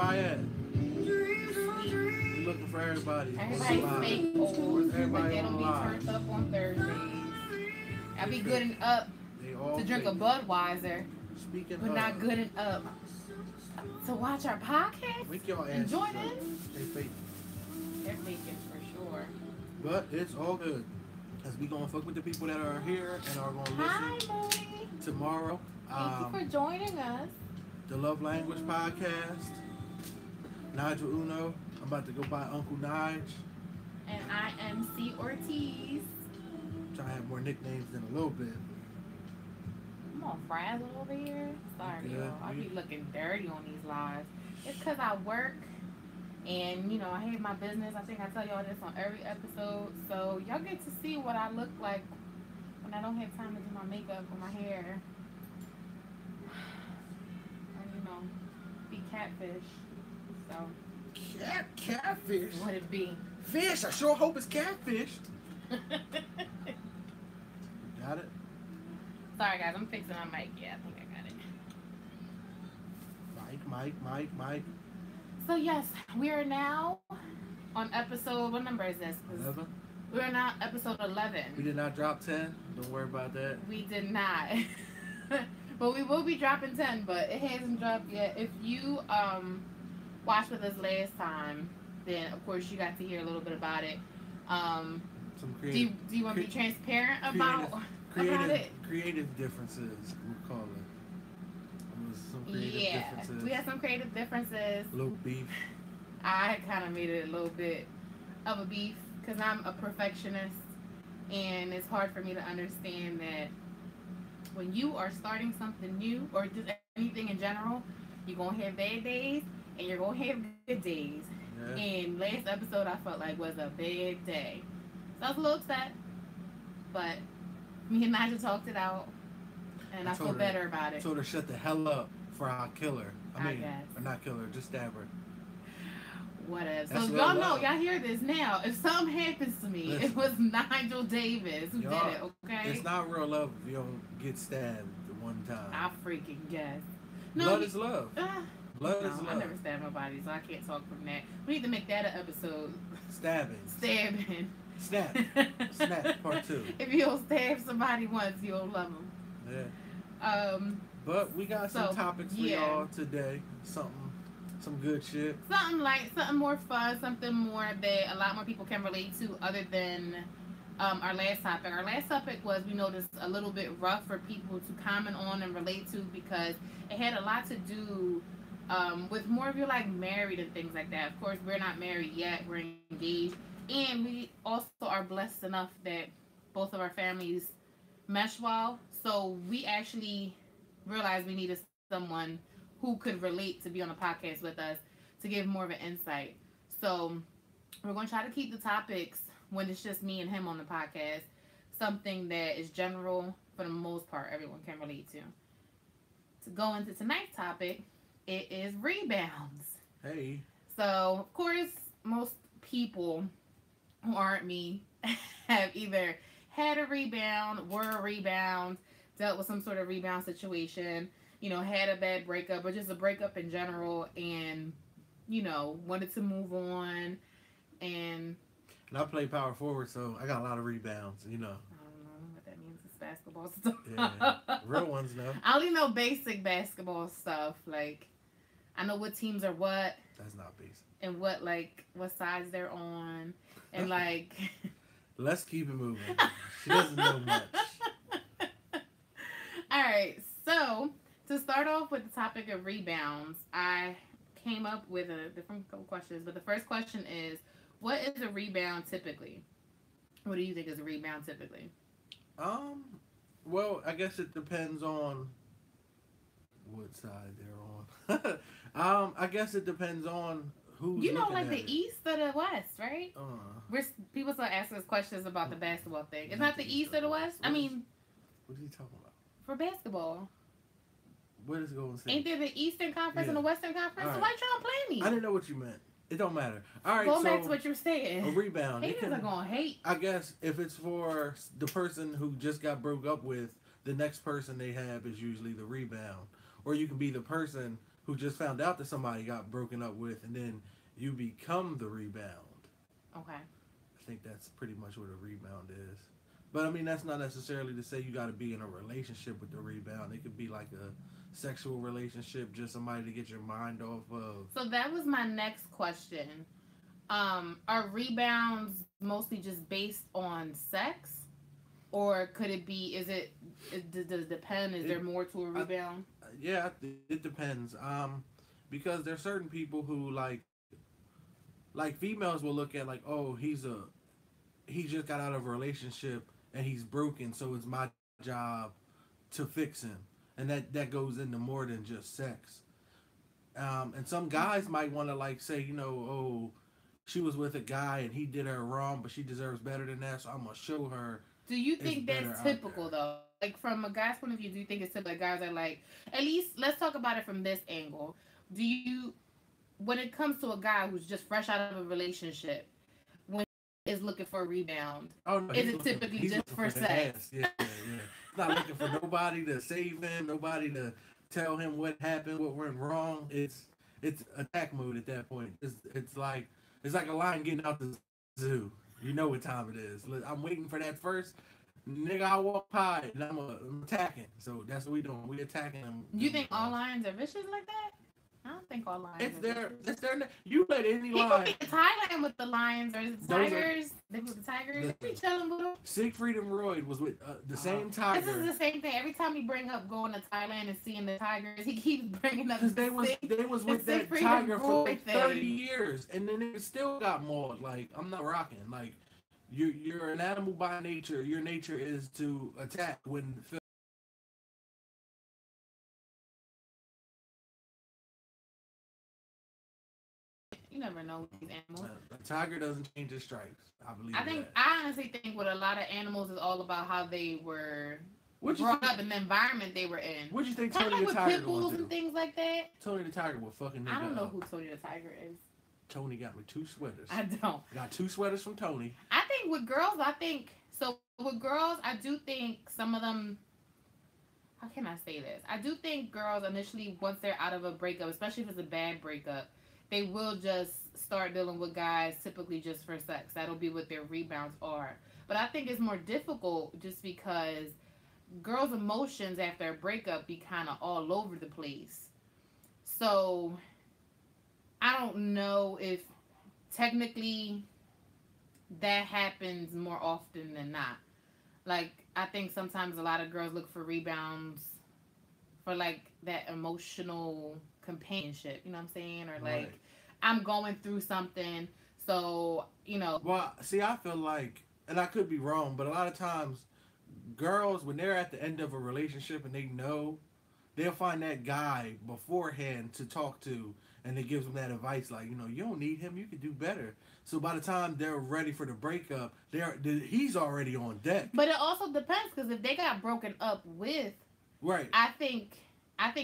everybody at? We looking for everybody. Everybody's fake old, but Everybody they on don't the be line. turned up on Thursdays. I be good and up They all to drink a fake. Budweiser, Speaking but not good and up to watch our podcast wake your and asses join up. in. They fake. They're faking for sure. But it's all good. Because we gonna fuck with the people that are here and are gonna Hi, listen Moody. tomorrow. Thank you for joining us. The Love Language Podcast. Nigel Uno. I'm about to go by Uncle Nige. And I am C. Ortiz. Trying to have more nicknames than a little bit. I'm all frazzled over here. Sorry, Yeah, y'all. I be looking dirty on these lives. It's because I work and, you know, I have my business. I think I tell y'all this on every episode. So y'all get to see what I look like when I don't have time to do my makeup or my hair. And, you know, be catfish. So, Catfish. what it be. Fish. I sure hope it's catfish. Got it? Sorry, guys. I'm fixing my mic. Yeah, I think I got it. Mike. So, yes, we are now on episode, what number is this? 11. We are now episode 11. We did not drop 10. Don't worry about that. We did not. But we will be dropping 10, but it hasn't dropped yet. If you watched with us last time, then of course you got to hear a little bit about it. Some Do you want to be transparent about it? Creative differences, we'll call it. Some creative differences. We had some creative differences. A little beef. I kind of made it a little bit of a beef because I'm a perfectionist, and it's hard for me to understand that when you are starting something new or just anything in general, you're going to have bad days and you're going to have good days. Yeah. And last episode I felt like was a bad day. So I was a little upset, but me and Nigel talked it out, and I feel better about it. I told her shut the hell up for our killer. I mean, guess. or not killer, just stab her. Whatever. That's So real y'all know, love. y'all hear this now. If something happens to me, Listen. it was Nigel Davis who did Y'all, it, okay? It's not real love if you don't get stabbed the one time. I freaking guess. Blood is love. Blood No, is love. I never stabbed nobody, so I can't talk from that. We need to make that an episode. Stabbing. Stabbing. Snap. Snap part 2. If you'll stab somebody once, you'll love them. Yeah. But we got some topics for y'all today. Some good shit. Something light, something more fun, something more that a lot more people can relate to other than our last topic. Our last topic was, we noticed, a little bit rough for people to comment on and relate to because it had a lot to do with more of you like married and things like that. Of course, we're not married yet. We're engaged. And we also are blessed enough that both of our families mesh well. So we actually realized we needed someone who could relate to be on a podcast with us to give more of an insight. So we're going to try to keep the topics, when it's just me and him on the podcast, something that is general for the most part everyone can relate to. To go into tonight's topic, it is rebounds. Hey. So, of course, most people who aren't me have either had a rebound, were a rebound, dealt with some sort of rebound situation, you know, had a bad breakup or just a breakup in general, and, you know, wanted to move on. And I play power forward, so I got a lot of rebounds, you know. I don't know what that means. It's basketball stuff. Yeah. Real ones, though. I only know basic basketball stuff. Like, I know what teams are what. That's not basic. And what sides they're on. And, like... Let's keep it moving. She doesn't know much. All right. So, to start off with the topic of rebounds, I came up with a different couple questions. But the first question is, what is a rebound typically? What do you think is a rebound typically? Well, I guess it depends on what side they're on. I guess it depends on who's like the East or the West, right? People start asking us questions about the basketball thing. It's not the East or the West? What are you talking about? For basketball. What is going to say? Ain't there the Eastern Conference and the Western Conference? So why you trying to play me? I didn't know what you meant. It don't matter. All right, Go back to what you were saying. A rebound. Haters are going to hate. I guess if it's for the person who just got broke up with, the next person they have is usually the rebound. Or you can be the person who just found out that somebody got broken up with, and then you become the rebound. Okay. I think that's pretty much what a rebound is. But I mean, that's not necessarily to say you got to be in a relationship with the rebound. It could be like a sexual relationship, just somebody to get your mind off of. So that was my next question. Are rebounds mostly just based on sex, or could it be? Does it depend? Is there more to a rebound? Yeah, it depends. Because there's certain people who like females will look at like, oh, he just got out of a relationship and he's broken, so it's my job to fix him, and that goes into more than just sex. And some guys might want to like say, oh, she was with a guy and he did her wrong, but she deserves better than that, so I'm gonna show her. Do you think that's typical though? Like from a guy's point of view, do you think it's typical? Like guys are like, at least let's talk about it from this angle. Do you, when it comes to a guy who's just fresh out of a relationship, when he is looking for a rebound, oh, no, is it typically just for sex? Yeah. He's not looking for nobody to save him, nobody to tell him what happened, what went wrong. It's attack mode at that point. It's like a lion getting out the zoo. You know what time it is. I'm waiting for that first nigga. I walk by and I'm attacking. So that's what we doing. We attacking them. You think all lions are vicious like that? I don't think all lions. It's their. You let any People lion. be in Thailand with the lions or the tigers. They with the tigers. They be chilling with them. Siegfried and Roy was with the same tiger. This is the same thing. Every time we bring up going to Thailand and seeing the tigers, he keeps bringing up. Because they was with that tiger for like 30 years, and then it still got mauled. Like, I'm not rocking. Like, you're an animal by nature. Your nature is to attack when. You never know with these animals. A tiger doesn't change his stripes. I believe. I honestly think with a lot of animals is all about how they were brought up in the environment they were in. What do you think Tony Tony the Tiger pit bulls and things like that? Tony the Tiger will fucking nigga. I don't know who Tony the Tiger is. Tony got me 2 sweaters. I don't. Got 2 sweaters from Tony. I think with girls, I do think some of them. How can I say this? I do think girls initially, once they're out of a breakup, especially if it's a bad breakup, they will just start dealing with guys typically just for sex. That'll be what their rebounds are. But I think it's more difficult just because girls' emotions after a breakup be kind of all over the place. So I don't know if technically that happens more often than not. Like, I think sometimes a lot of girls look for rebounds for like that emotional companionship, you know what I'm saying? Or like, right. I'm going through something, so, Well, see, I feel like, and I could be wrong, but a lot of times, girls, when they're at the end of a relationship and they know, they'll find that guy beforehand to talk to, and it gives them that advice, like, you don't need him, you can do better. So by the time they're ready for the breakup, he's already on deck. But it also depends, because if they got broken up with, right, I think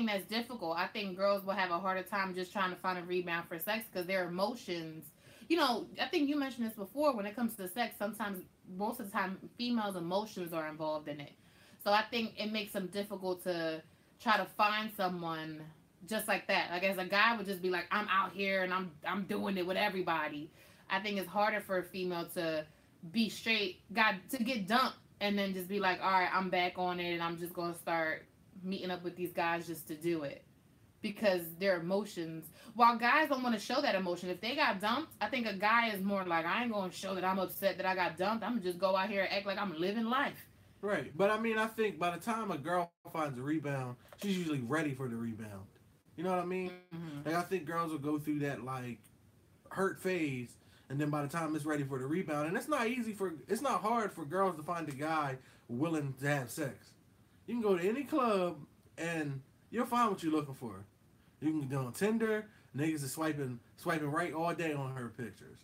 that's difficult. I think girls will have a harder time just trying to find a rebound for sex because their emotions. I think you mentioned this before. When it comes to sex, sometimes, most of the time, females' emotions are involved in it. So I think it makes them difficult to try to find someone just like that. Like, as a guy would just be like, I'm out here and I'm doing it with everybody. I think it's harder for a female to be straight, to get dumped and then just be like, all right, I'm back on it and I'm just going to start meeting up with these guys just to do it, because their emotions, while guys don't want to show that emotion. If they got dumped, I think a guy is more like, I ain't going to show that I'm upset that I got dumped. I'm going to just go out here and act like I'm living life. Right. But I mean, I think by the time a girl finds a rebound, she's usually ready for the rebound. You know what I mean? Mm-hmm. Like, I think girls will go through that like hurt phase, and then by the time it's ready for the rebound, and it's not hard for girls to find a guy willing to have sex. You can go to any club and you'll find what you're looking for. You can go on Tinder. Niggas is swiping right all day on her pictures.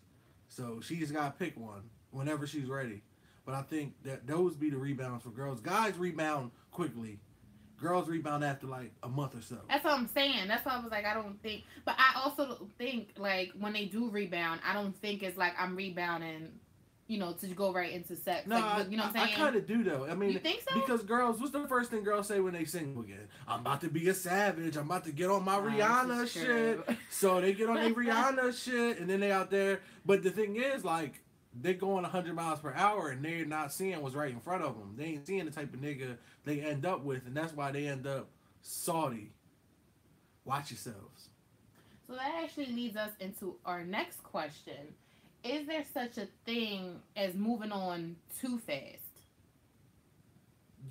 So she just gotta pick one whenever she's ready. But I think that those be the rebounds for girls. Guys rebound quickly. Girls rebound after like a month or so. That's what I'm saying. That's why I was like, I don't think. But I also think like when they do rebound, I don't think it's like I'm rebounding to go right into sex. No, Like, you know what I'm I saying? kind of do though. I mean, You think so? because girls, what's the first thing girls say when they single again? I'm about to be a savage. I'm about to get on my Rihanna This is shit. true. So they get on their Rihanna shit, and then they out there. But the thing is, like, they going 100 miles per hour, and they're not seeing what's right in front of them. They ain't seeing the type of nigga they end up with, and that's why they end up salty. Watch yourselves. So that actually leads us into our next question. Is there such a thing as moving on too fast?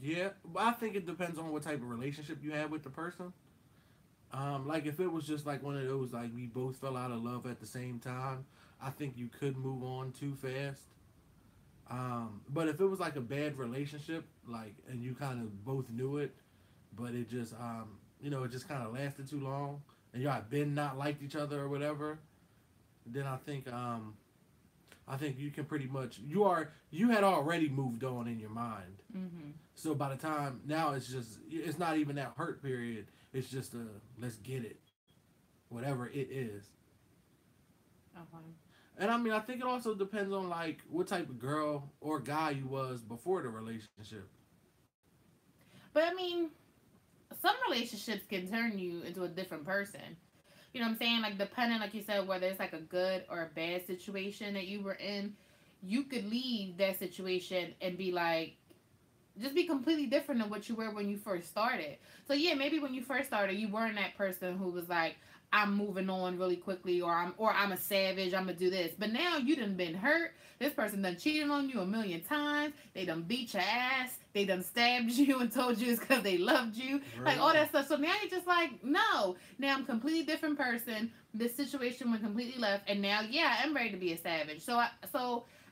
Yeah, but I think it depends on what type of relationship you have with the person. Like if it was just like one of those like we both fell out of love at the same time, I think you could move on too fast. But if it was like a bad relationship, like and you kind of both knew it, but it just it just kind of lasted too long, and y'all had been not liked each other or whatever, then I think you can pretty much you had already moved on in your mind. Mm-hmm. So by the time now it's not even that hurt period. It's just a let's get it, whatever it is. Okay. And I mean I think it also depends on like what type of girl or guy you was before the relationship. But I mean, some relationships can turn you into a different person. You know what I'm saying? Like, depending, like you said, whether it's like a good or a bad situation that you were in, you could leave that situation and be like, just be completely different than what you were when you first started. So yeah, maybe when you first started, you weren't that person who was like, I'm moving on really quickly, or I'm a savage, I'm gonna do this. But now you done been hurt. This person done cheated on you a million times. They done beat your ass. They done stabbed you and told you it's because they loved you. Right. Like all that stuff. So now you're just like, no. Now I'm a completely different person. This situation went completely left, and now I'm ready to be a savage. So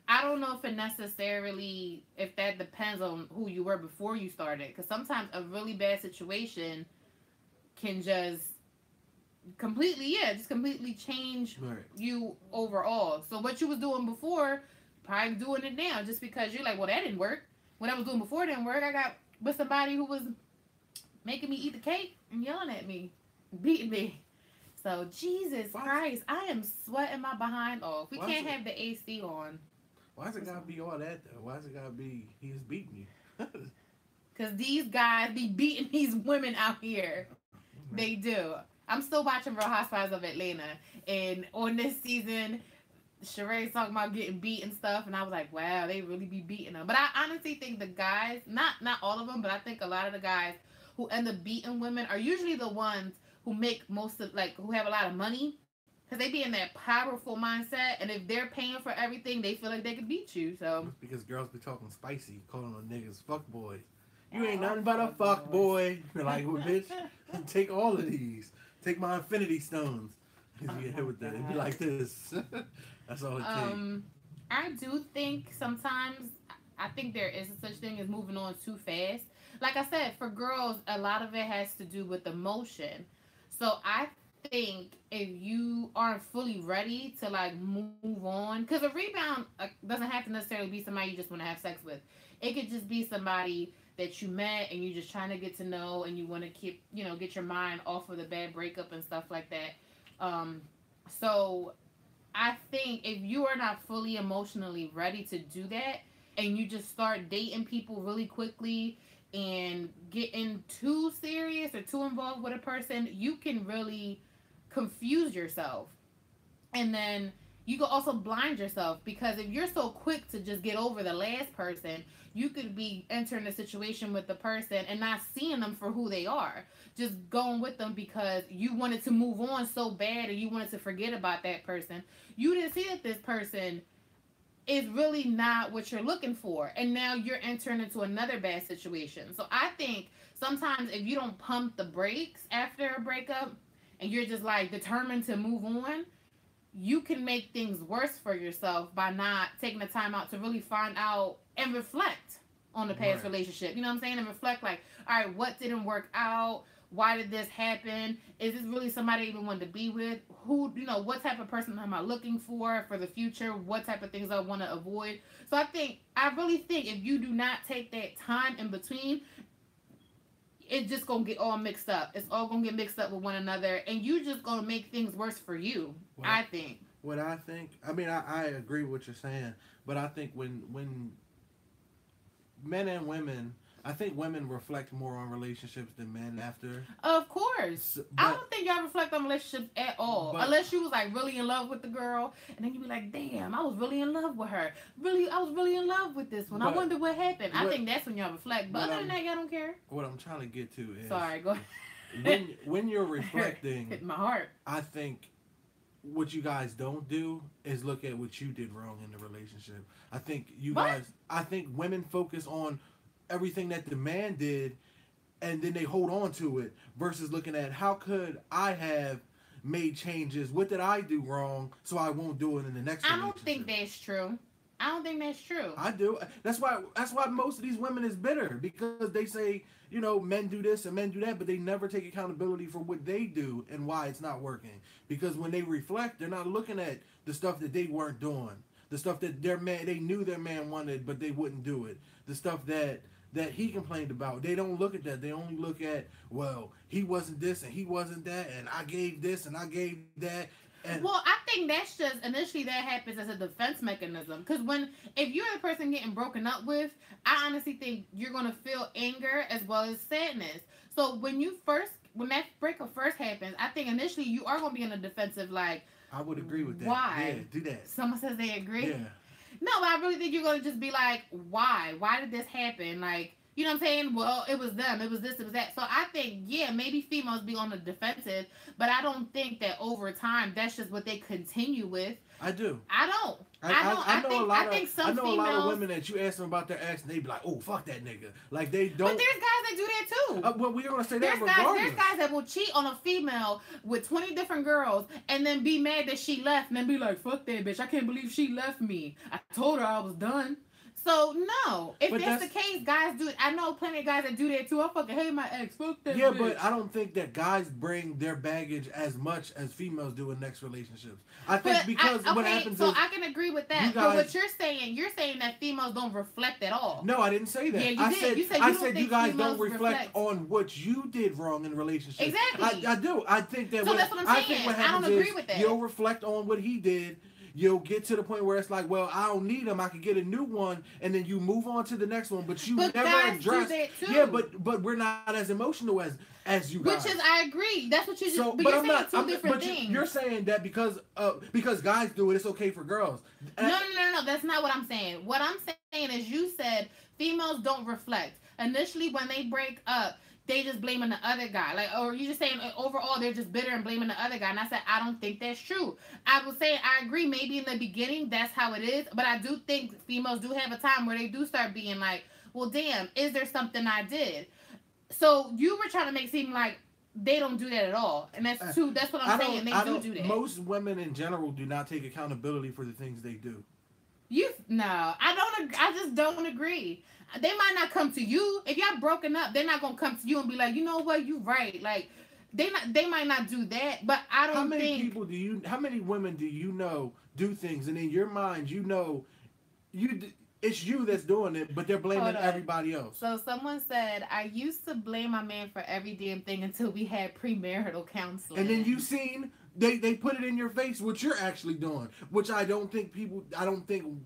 I don't know if that depends on who you were before you started. Because sometimes a really bad situation can just completely change Right. you overall. So what you was doing before, probably doing it now just because you're like, well, that didn't work. What I was doing before didn't work. I got with somebody who was making me eat the cake and yelling at me, beating me. So Jesus Christ, I am sweating my behind off. We can't have the AC on. Why's it gotta be all that though? Why's it gotta be he's beating you? Because these guys be beating these women out here. They do. I'm still watching Real Housewives of Atlanta, and on this season, Sheree's talking about getting beat and stuff, and I was like, wow, they really be beating them. But I honestly think the guys, not all of them, but I think a lot of the guys who end up beating women are usually the ones who make most of, like, who have a lot of money, because they be in that powerful mindset, and if they're paying for everything, they feel like they could beat you. So because girls be talking spicy, calling them niggas fuck boys. You ain't nothing but a fuck boy. You're like, well, bitch, take all of these. Take my infinity stones. You get hit with that. It'd be like this. That's all it takes. I do think sometimes, I think there is a such thing as moving on too fast. Like I said, for girls, a lot of it has to do with emotion. So I think if you aren't fully ready to like move on, because a rebound doesn't have to necessarily be somebody you just want to have sex with. It could just be somebody that you met and you're just trying to get to know, and you want to keep, get your mind off of the bad breakup and stuff like that. So I think if you are not fully emotionally ready to do that, and you just start dating people really quickly and getting too serious or too involved with a person, you can really confuse yourself. And then you can also blind yourself, because if you're so quick to just get over the last person, you could be entering a situation with the person and not seeing them for who they are. Just going with them because you wanted to move on so bad, or you wanted to forget about that person. You didn't see that this person is really not what you're looking for. And now you're entering into another bad situation. So I think sometimes if you don't pump the brakes after a breakup and you're just like determined to move on, you can make things worse for yourself by not taking the time out to really find out and reflect on the past relationship. You know what I'm saying? And reflect like, all right, what didn't work out? Why did this happen? Is this really somebody I even want to be with? Who, what type of person am I looking for the future? What type of things I want to avoid? So I really think if you do not take that time in between, it's just going to get all mixed up. It's all going to get mixed up with one another, and you just going to make things worse for you, I think. What I think, I mean, I agree with what you're saying, but I think when men and women, I think women reflect more on relationships than men after. Of course. So, I don't think y'all reflect on relationships at all. but Unless you was like really in love with the girl and then you be like, damn, I was really in love with her. Really, I was really in love with this one. I but wonder what happened. I what think that's when y'all reflect. But what other than I'm that, y'all don't care. what I'm trying to get to is Sorry, go ahead. when you're reflecting, Hit my heart. I think what you guys don't do is look at what you did wrong in the relationship. I think What? I think women focus on everything that the man did and then they hold on to it versus looking at how could I have made changes? What did I do wrong so I won't do it in the next I relationship? don't think that's true. I don't think that's true. I do. That's why most of these women is bitter because they say, men do this and men do that, but they never take accountability for what they do and why it's not working. Because when they reflect, they're not looking at the stuff that they weren't doing, the stuff that they knew their man wanted, but they wouldn't do it, the stuff that he complained about. They don't look at that. They only look at, well, he wasn't this and he wasn't that, and I gave this and I gave that. And Well, I think that's just initially that happens as a defense mechanism. Because if you're the person getting broken up with, I honestly think you're gonna feel anger as well as sadness. So when that breakup first happens, I think initially you are gonna be in a defensive like. I would agree with that. Why? Yeah, do that. Someone says they agree. Yeah. No, but I really think you're gonna just be like, why? Why did this happen? Like, you know what I'm saying? Well, it was them. It was this. It was that. So I think, yeah, maybe females be on the defensive, but I don't think that over time that's just what they continue with. I do. I don't. I know Some a females, lot of women that you ask them about their ex and they be like, "Oh, fuck that nigga." Like they don't. But there's guys that do that too. Well, we're gonna say There's that guys, regardless. there's guys that will cheat on a female with 20 different girls and then be mad that she left and then be like, fuck that bitch. I can't believe she left me. I told her I was done. So, no. If that's the case, guys do it. I know plenty of guys that do that too. I fucking hate my ex. Fuck that Yeah, bitch. but I don't think that guys bring their baggage as much as females do in next relationships. I think what happens so is... I can agree with that. But what you're saying that females don't reflect at all. No, I didn't say that. Yeah, I did. said, You said I you don't said think you guys females don't reflect on what you did wrong in relationships. Exactly. I do. I think that... So that's what I'm saying. I think what I don't happens agree is with that. you'll reflect on what he did. You'll get to the point where it's like, well, I don't need him. I could get a new one, and then you move on to the next one. But you never guys address. do that too. Yeah, but we're not as emotional as you guys. Which is, I agree. That's what you just. So, but but you're I'm saying not. two different things. You're saying that because guys do it, it's okay for girls. No. That's not what I'm saying. What I'm saying is, you said females don't reflect. Initially, when they break up, they just blaming the other guy. Like, or you just saying overall they're just bitter and blaming the other guy. And I said, I don't think that's true. I would say I agree. Maybe in the beginning that's how it is, but I do think females do have a time where they do start being like, well, damn, is there something I did? So you were trying to make it seem like they don't do that at all, and that's true. That's what I'm saying. They do that. Most women in general do not take accountability for the things they do. I just don't agree. They might not come to you if y'all broken up. They're not gonna come to you and be like, you know what, you right. Like they might not do that, but I don't think. How many women do you know do things, and in your mind, it's you that's doing it, but they're blaming everybody else. So someone said, I used to blame my man for every damn thing until we had premarital counseling. And then you seen they put it in your face what you're actually doing, which I don't think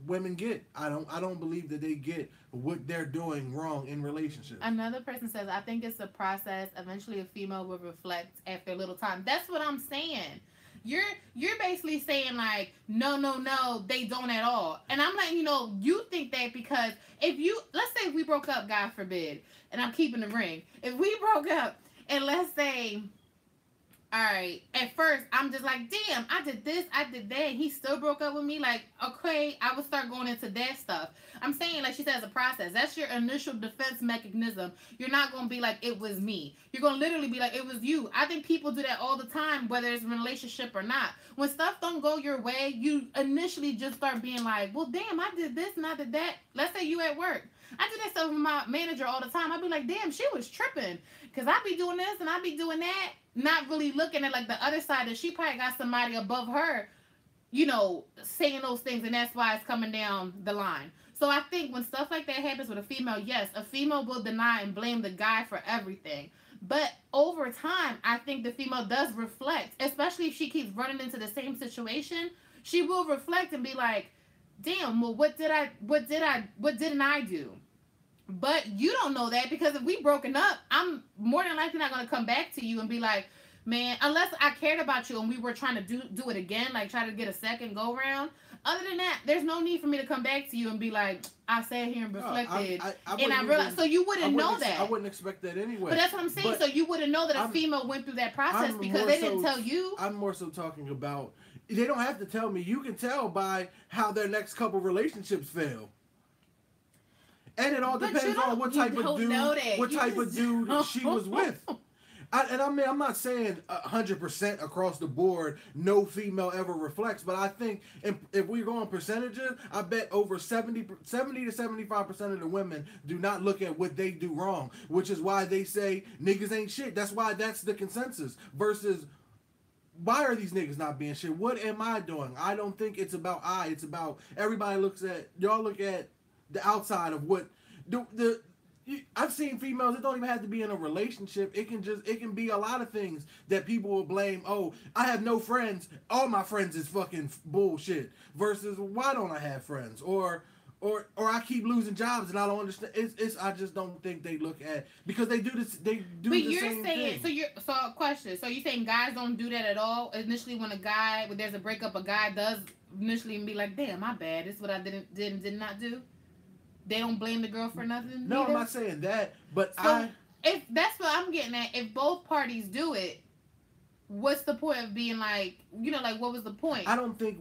women get. I don't believe that they get what they're doing wrong in relationships. Another person says, I think it's a process. Eventually a female will reflect after a little time. That's what I'm saying. You're basically saying like, no, they don't at all. And I'm like, you think that because let's say if we broke up, God forbid, and I'm keeping the ring. If we broke up and let's say, all right, at first I'm just like, damn, I did this, I did that, and he still broke up with me. Like, okay, I would start going into that stuff. I'm saying, like she says, a process. That's your initial defense mechanism. You're not going to be like, it was me. You're going to literally be like, it was you. I think people do that all the time, whether it's a relationship or not. When stuff don't go your way, you initially just start being like, well, damn, I did this and I did that. Let's say you at work. I do that stuff with my manager all the time. I'd be like, damn, she was tripping. Because I be doing this and I be doing that. Not really looking at like the other side that she probably got somebody above her, saying those things. And that's why it's coming down the line. So I think when stuff like that happens with a female, yes, a female will deny and blame the guy for everything. But over time, I think the female does reflect, especially if she keeps running into the same situation. she will reflect and be like, damn, well, what didn't I do? But you don't know that, because if we broken up, I'm more than likely not gonna come back to you and be like, man, unless I cared about you and we were trying to do it again, like try to get a second go round. Other than that, there's no need for me to come back to you and be like, I sat here and reflected, and I realized. So you wouldn't know that. I wouldn't expect that anyway. But that's what I'm saying. So you wouldn't know that a female went through that process because they didn't tell you. I'm more so talking about, they don't have to tell me. You can tell by how their next couple relationships fail. And it all depends on what type of dude she was with. I'm not saying 100% across the board, no female ever reflects, but I think if we're going percentages, I bet over 70 to 75% of the women do not look at what they do wrong, which is why they say niggas ain't shit. That's why that's the consensus versus why are these niggas not being shit? What am I doing? I don't think it's about it's about everybody y'all look at the outside of what I've seen females. It don't even have to be in a relationship. It can be a lot of things that people will blame. Oh, I have no friends. All my friends is fucking bullshit. Versus, why don't I have friends? Or I keep losing jobs and I don't understand. I just don't think they look at, because they do this. They do the same thing. So question. So you're saying guys don't do that at all? Initially, when there's a breakup, a guy does initially be like, damn, my bad. This is what I did not do. They don't blame the girl for nothing? No, I'm not saying that, but if that's what I'm getting at, if both parties do it, what's the point of being like, like, what was the point? I don't think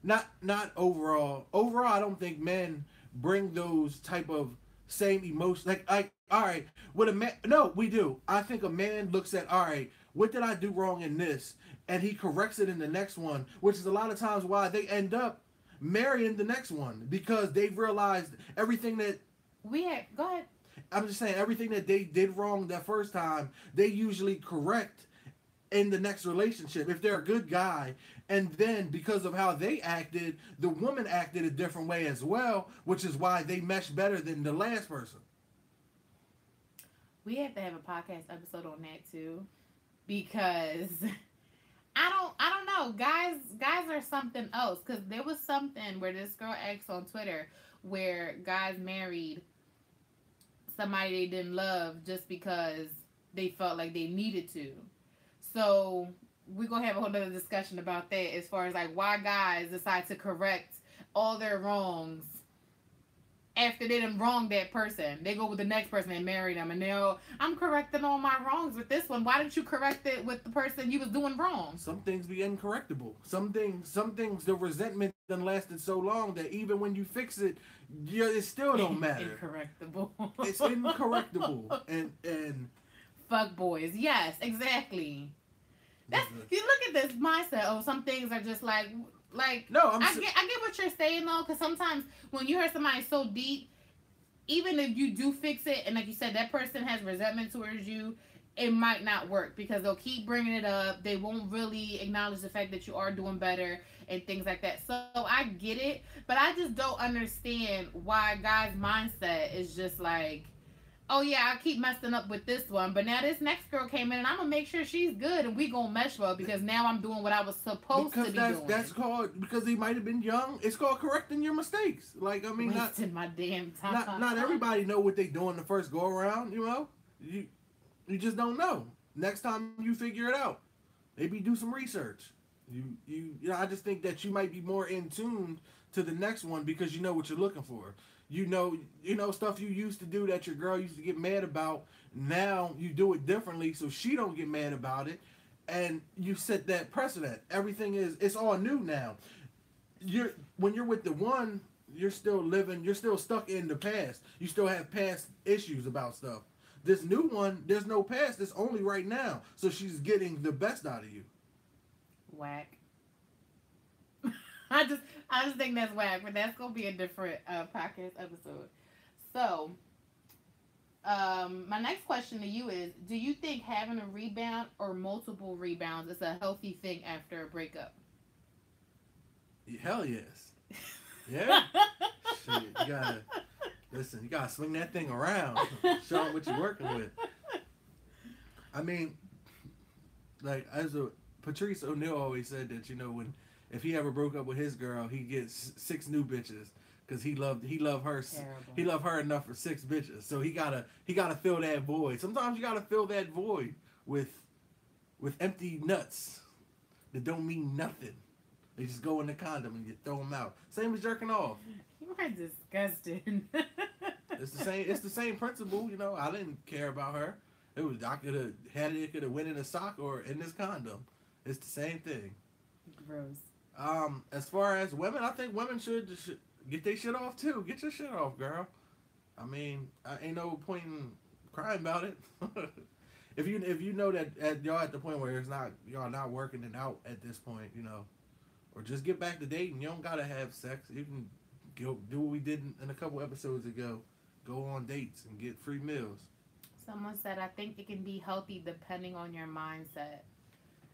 not overall. Overall, I don't think men bring those type of same emotions. Like, all right, with a man, no, we do. I think a man looks at, all right, what did I do wrong in this? And he corrects it in the next one, which is a lot of times why they end up marrying the next one, because they've realized everything that go ahead. I'm just saying, everything that they did wrong that first time, they usually correct in the next relationship if they're a good guy. And then because of how they acted, the woman acted a different way as well, which is why they mesh better than the last person. We have to have a podcast episode on that too, because I don't know. Guys are something else, because there was something where this girl asked on Twitter where guys married somebody they didn't love just because they felt like they needed to. So we're going to have a whole other discussion about that, as far as like why guys decide to correct all their wrongs after they done wronged that person. They go with the next person and marry them, and I'm correcting all my wrongs with this one. Why didn't you correct it with the person you was doing wrong? Some things be incorrectible. Some things, the resentment done lasted so long that even when you fix it, it still don't matter. Incorrectible. It's incorrectible. And fuck boys. Yes, exactly. You look at this mindset. Oh, some things are just like. No, I get what you're saying though, because sometimes when you hurt somebody so deep, even if you do fix it, and like you said, that person has resentment towards you, it might not work, because they'll keep bringing it up. They won't really acknowledge the fact that you are doing better and things like that. So I get it, but I just don't understand why guys' mindset is just like, oh yeah, I keep messing up with this one, but now this next girl came in and I'm gonna make sure she's good and we gonna mesh well, because now I'm doing what I was supposed to be doing. That's called, because he might have been young, it's called correcting your mistakes. Like, I mean, wasting my damn time. Not everybody know what they doing the first go around, You just don't know. Next time you figure it out, maybe do some research. I just think that you might be more in tune to the next one because you know what you're looking for. You know stuff you used to do that your girl used to get mad about. Now you do it differently so she don't get mad about it, and you set that precedent. It's all new now. When you're with the one, you're still stuck in the past. You still have past issues about stuff. This new one, there's no past. It's only right now. So she's getting the best out of you. Whack. I just think that's whack, but that's gonna be a different podcast episode. So, my next question to you is: do you think having a rebound or multiple rebounds is a healthy thing after a breakup? Hell yes. Yeah. Shit, you gotta swing that thing around. Show them what you're working with. I mean, like, as a Patrice O'Neal always said that, when if he ever broke up with his girl, he gets six new bitches because he loved her enough for six bitches. So he gotta fill that void. Sometimes you gotta fill that void with empty nuts that don't mean nothing. They just go in the condom and you throw them out. Same as jerking off. You are disgusting. It's the same principle. I didn't care about her. I could have had it. It could have went in a sock or in this condom. It's the same thing. Gross. As far as women, I think women should get their shit off too. Get your shit off, girl. I mean, ain't no point in crying about it. if you know that y'all at the point where y'all not working it out at this point, or just get back to dating. You don't gotta have sex. You can go do what we did in a couple episodes ago. Go on dates and get free meals. Someone said, I think it can be healthy depending on your mindset.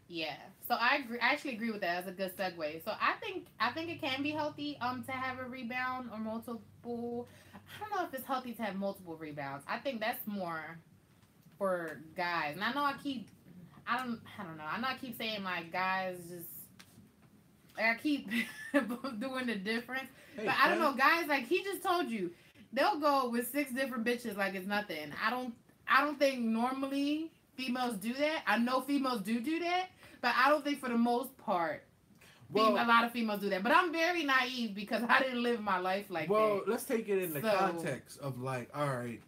Yeah. So I agree. I actually agree with that. That's a good segue. So I think it can be healthy to have a rebound or multiple. I don't know if it's healthy to have multiple rebounds. I think that's more for guys. And I know I don't know. I know I keep saying like guys just I keep doing the difference. Hey, but I don't know, guys, like he just told you they'll go with 6 different bitches like it's nothing. I don't think normally females do that. I know females do that, but I don't think for the most part a lot of females do that. But I'm very naive because I didn't live my life like that. Well, let's take it in the context of like, all right,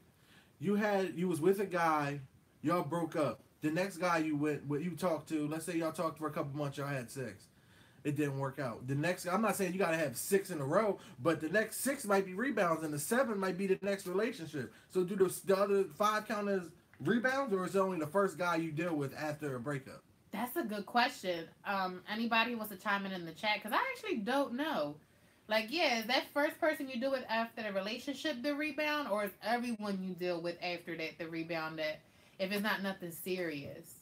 you was with a guy, y'all broke up. The next guy you talked to, let's say y'all talked for a couple months, y'all had sex. It didn't work out. The next, I'm not saying you gotta have 6 in a row, but the next 6 might be rebounds, and the 7 might be the next relationship. So do the other 5 count as rebounds, or is it only the first guy you deal with after a breakup? That's a good question. Anybody wants to chime in the chat? Because I actually don't know. Like, yeah, is that first person you deal with after the relationship the rebound, or is everyone you deal with after that the rebound? That if it's not nothing serious.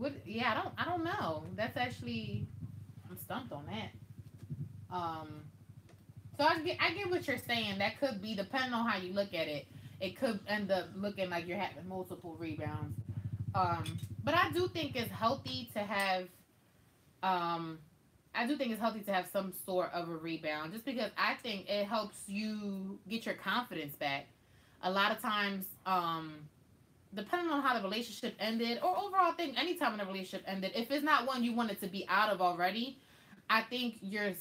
I don't know. That's actually. I'm stumped on that. So I get what you're saying. That could be, depending on how you look at it, it could end up looking like you're having multiple rebounds. But I do think it's healthy to have some sort of a rebound, just because I think it helps you get your confidence back. A lot of times, depending on how the relationship ended, or overall thing, anytime in a relationship ended, if it's not one you wanted to be out of already, I think your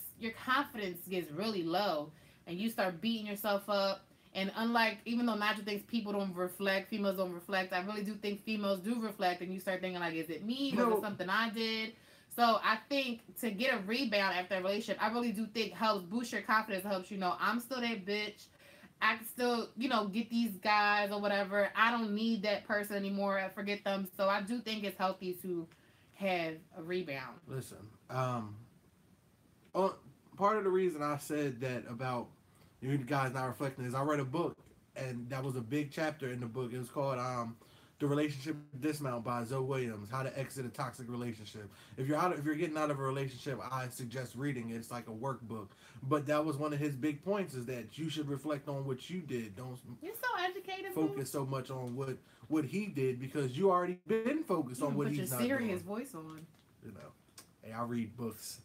confidence gets really low, and you start beating yourself up. And unlike, even though Nigel thinks females don't reflect, I really do think females do reflect, and you start thinking like, is it me? Was it something I did? So I think to get a rebound after a relationship, I really do think helps boost your confidence, helps I'm still that bitch. I can still, get these guys or whatever. I don't need that person anymore. I forget them. So I do think it's healthy to have a rebound. Listen, part of the reason I said that about you guys not reflecting is I read a book, and that was a big chapter in the book. It was called The Relationship Dismount by Zoe Williams, How to Exit a Toxic Relationship. If you're getting out of a relationship, I suggest reading it. It's like a workbook. But that was one of his big points, is that you should reflect on what you did. Don't You're so educated. Focus so much on what he did, because you already been focused on what he's not doing. Put your serious voice on. Hey, I read books.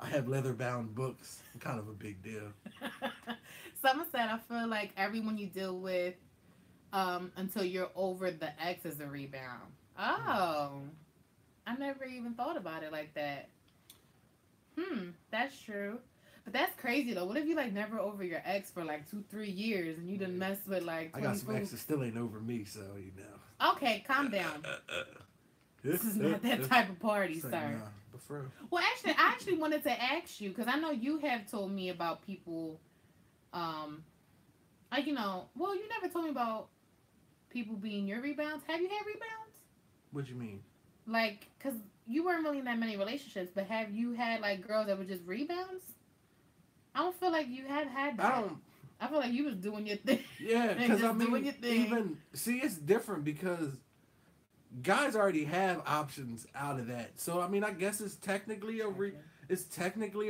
I have leather-bound books. Kind of a big deal. Someone said, I feel like everyone you deal with until you're over the ex is a rebound. Oh. I never even thought about it like that. That's true. But that's crazy, though. What if you, never over your ex for, 2-3 years, and you done messed with, 20 I got some exes that still ain't over me, so, Okay, calm down. This is not that type of party, sir. Nah, but for real. Well, actually, I actually wanted to ask you, because I know you have told me about people, you never told me about people being your rebounds. Have you had rebounds? What you mean? Because you weren't really in that many relationships, but have you had, girls that were just rebounds? I don't feel like you had that. I feel like you was doing your thing. Yeah, because it's different because guys already have options out of that. So, I guess it's technically a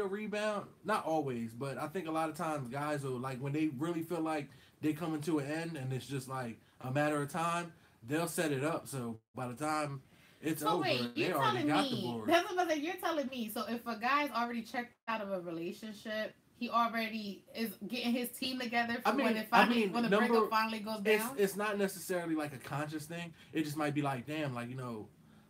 rebound. Not always, but I think a lot of times guys will, when they really feel like they're coming to an end and it's just, a matter of time, they'll set it up. So, by the time It's So over. wait, They you're already telling got the me board. that's what I'm saying. You're telling me. So if a guy's already checked out of a relationship, he already is getting his team together for when it finally when the number. breakup finally goes It's down. it's not necessarily like a conscious thing. It just might be like, damn, like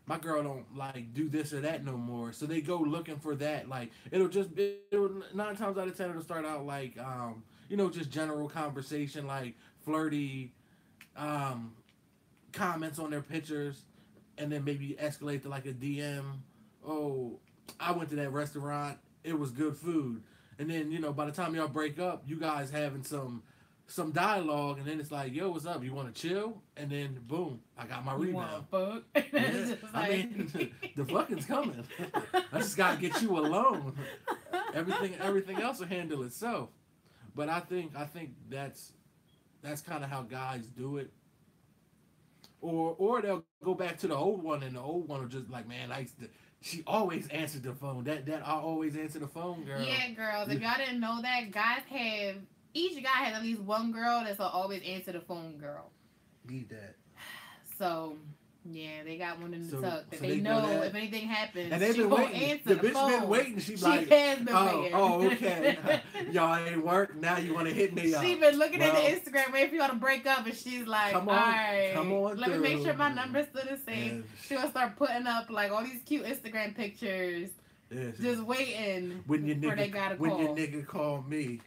my girl don't like do this or that no more. So they go looking for that. Like it'll 9 times out of 10 it'll start out like just general conversation like flirty um comments on their pictures, and then maybe escalate to like a DM. Oh, I went to that restaurant. It was good food. And then by the time y'all break up, you guys having some dialogue, and then it's like, yo, what's up? You want to chill? And then boom, I got my You want rebound. to fuck? Yeah, I mean, the fucking's coming. I just gotta get you alone. Everything else will handle itself. But I think that's kind of how guys do it. Or they'll go back to the old one, and the old one will just like, man, she always answered the phone. That I always answer the phone, girl. Yeah, girls. If y'all didn't know that, guys have each guy has at least one girl that's always answer the phone girl. Need that. So yeah, they got one in the tuck that so they know know that. if anything happens, And they've she been won't waiting. answer The the bitch phone. been waiting. She She like, has been waiting. Okay. Y'all ain't work. Now you want to hit me up. She been looking at the Instagram waiting for y'all to break up, and she's like, come all on, right, come on let me make sure my through. number's still the same. And She gonna start putting up like all these cute Instagram pictures, yes. just waiting when your for they gotta when call. your nigga call me.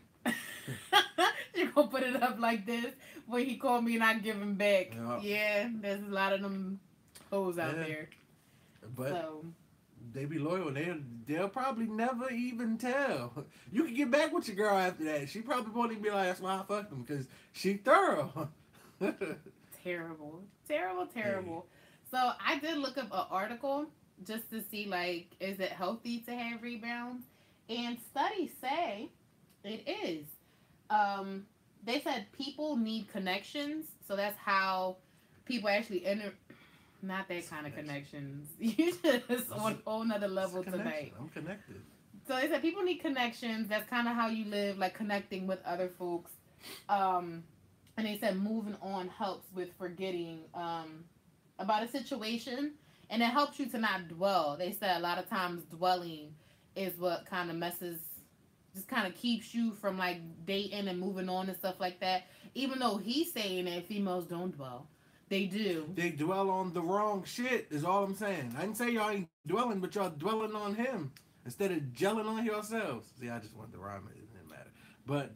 She gonna put it up like this when he called me and I give him back. Yeah. Yeah, there's a lot of them hoes out there. But So they be loyal. They'll probably never even tell. You can get back with your girl after that. She probably won't even be like, that's why I fucked him, because she thorough. terrible. Hey. So I did look up an article just to see like, is it healthy to have rebounds? And studies say it is. They said people need connections, so that's how people actually enter. Not that kind of connections. You just on a whole nother level tonight. I'm connected. So they said people need connections. That's kind of how you live, like connecting with other folks. And they said moving on helps with forgetting about a situation, and it helps you to not dwell. They said a lot of times dwelling is what kind of just kind of keeps you from like dating and moving on and stuff like that. Even though he's saying that females don't dwell. They do. They dwell on the wrong shit, is all I'm saying. I didn't say y'all ain't dwelling, but y'all dwelling on him instead of gelling on yourselves. See, I just wanted to rhyme it. It didn't matter. But,